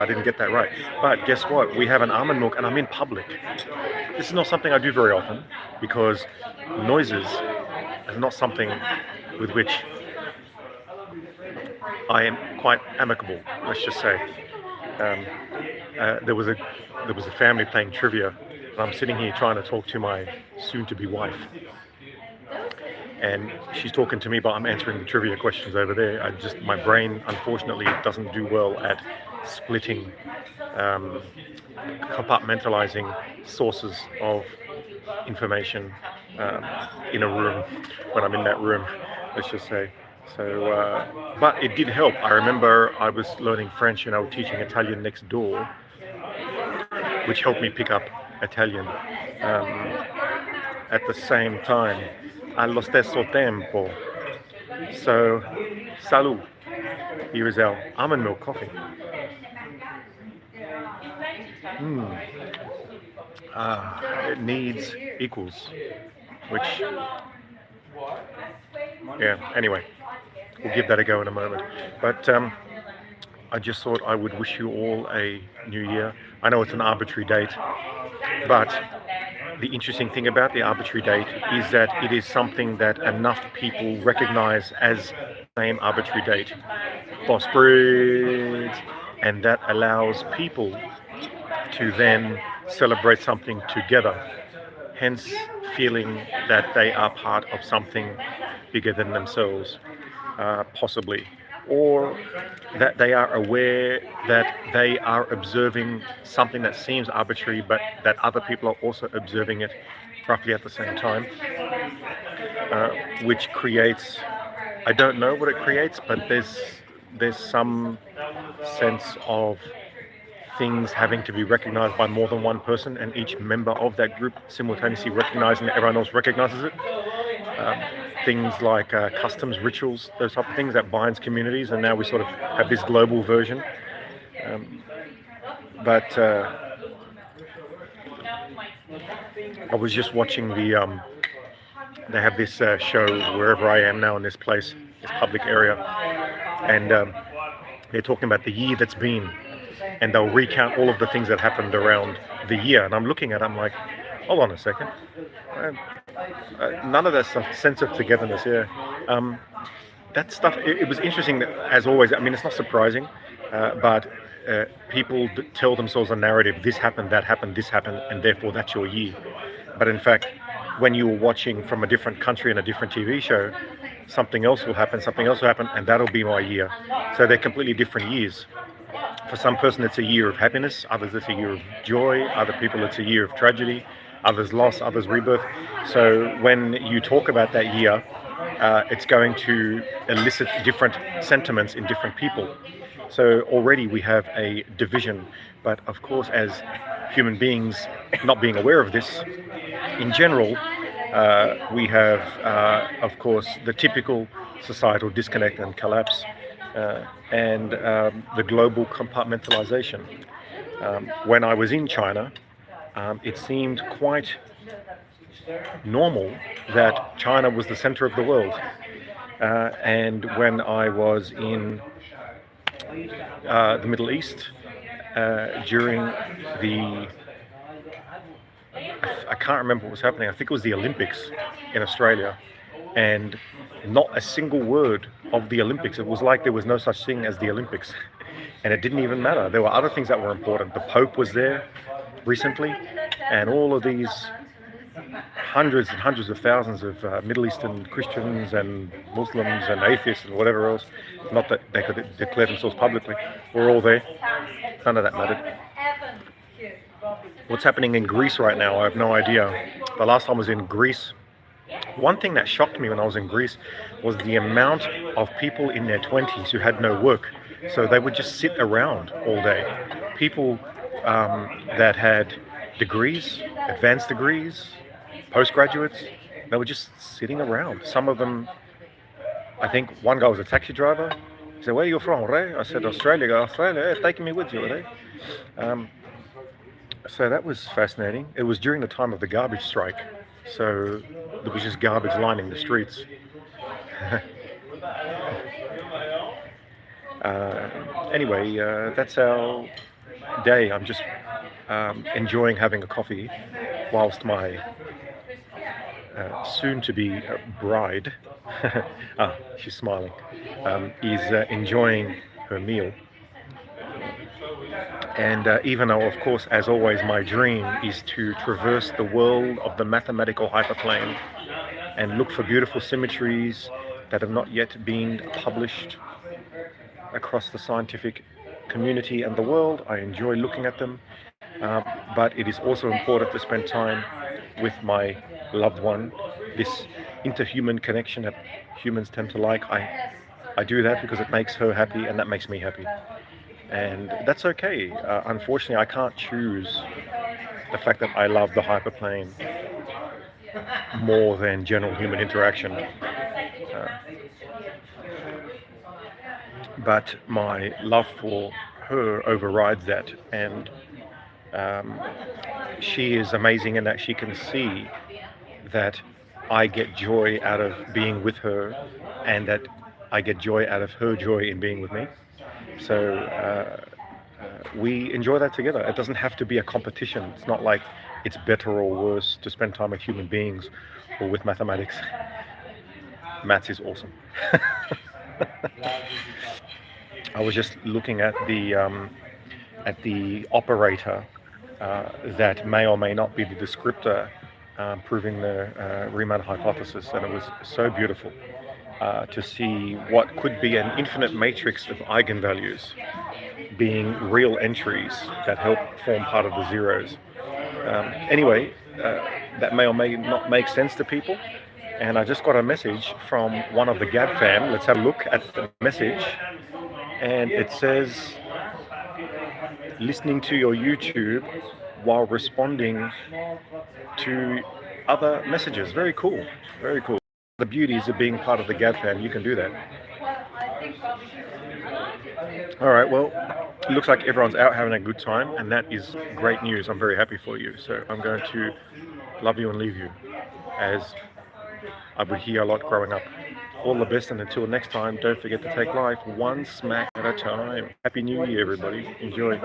I didn't get that right. But guess what? We have an almond milk and I'm in public. This is not something I do very often because noises is not something with which I am quite amicable, let's just say. Um, there was a family playing trivia, and I'm sitting here trying to talk to my soon-to-be wife, and she's talking to me, but I'm answering the trivia questions over there. My brain, unfortunately, doesn't do well at splitting, um, compartmentalizing sources of information um, in a room when I'm in that room, let's just say. So, but it did help. I remember I was learning French and I was teaching Italian next door, which helped me pick up Italian at the same time. Allo stesso tempo. So, salut. Here is our almond milk coffee. It needs equals, which, yeah, anyway, we'll give that a go in a moment. But I just thought I would wish you all a new year. I know it's an arbitrary date, but the interesting thing about the arbitrary date is that it is something that enough people recognize as the same arbitrary date, Bosprit, and that allows people to then celebrate something together, hence feeling that they are part of something bigger than themselves, possibly, or that they are aware that they are observing something that seems arbitrary, but that other people are also observing it roughly at the same time, which creates, I don't know what it creates, but there's some sense of things having to be recognized by more than one person, and each member of that group simultaneously recognizing that everyone else recognizes it. Things like customs, rituals, those type of things that binds communities, and now we sort of have this global version. But I was just watching they have this show wherever I am now in this place, this public area, and they're talking about the year that's been, and they'll recount all of the things that happened around the year. And I'm looking at it, I'm like, hold on a second. None of that stuff, sense of togetherness, yeah. That stuff, it was interesting, as always. I mean, it's not surprising, but people tell themselves a narrative, this happened, that happened, this happened, and therefore that's your year. But in fact, when you were watching from a different country and a different TV show, something else will happen, and that'll be my year. So they're completely different years. For some person, it's a year of happiness. Others, it's a year of joy. Other people, it's a year of tragedy. Others loss, others rebirth. So when you talk about that year, it's going to elicit different sentiments in different people. So already we have a division. But of course, as human beings, not being aware of this, in general, we have, of course, the typical societal disconnect and collapse, and the global compartmentalization. When I was in China, it seemed quite normal that China was the center of the world. And when I was in the Middle East during the, I can't remember what was happening, I think it was the Olympics in Australia, and not a single word of the Olympics. It was like there was no such thing as the Olympics. And it didn't even matter. There were other things that were important. The Pope was there recently, and all of these hundreds and hundreds of thousands of Middle Eastern Christians and Muslims and atheists and whatever else, not that they could declare themselves publicly, were all there. None of that mattered. What's happening in Greece right now, I have no idea. The last time I was in Greece, one thing that shocked me when I was in Greece was the amount of people in their 20s who had no work. So they would just sit around all day. People that had degrees, advanced degrees, postgraduates, they were just sitting around. Some of them, I think one guy was a taxi driver. He said, "Where are you from, Ray?" I said, "Australia." He goes, "Australia, yeah, taking me with you, Ray." So that was fascinating. It was during the time of the garbage strike. So there was just garbage lining the streets. Anyway, that's our day, I'm just enjoying having a coffee whilst my soon-to-be bride, she's smiling, is enjoying her meal. And even though, of course, as always, my dream is to traverse the world of the mathematical hyperplane and look for beautiful symmetries that have not yet been published across the scientific community and the world. I enjoy looking at them, but it is also important to spend time with my loved one. This interhuman connection that humans tend to like, I do that because it makes her happy and that makes me happy. And that's okay. Unfortunately, I can't choose the fact that I love the hyperplane more than general human interaction. But my love for her overrides that, and she is amazing in that she can see that I get joy out of being with her, and that I get joy out of her joy in being with me. So we enjoy that together. It doesn't have to be a competition. It's not like it's better or worse to spend time with human beings or with mathematics. Maths is awesome. I was just looking at the operator that may or may not be the descriptor proving the Riemann hypothesis, and it was so beautiful to see what could be an infinite matrix of eigenvalues being real entries that help form part of the zeros. Anyway, that may or may not make sense to people. And I just got a message from one of the Gab fam. Let's have a look at the message. And it says, listening to your YouTube while responding to other messages. Very cool. Very cool. The beauties of being part of the Gab fam, you can do that. All right, well, it looks like everyone's out having a good time, and that is great news. I'm very happy for you. So I'm going to love you and leave you, as I would hear a lot growing up. All the best, and until next time, don't forget to take life one smack at a time. Happy New Year, everybody. Enjoy.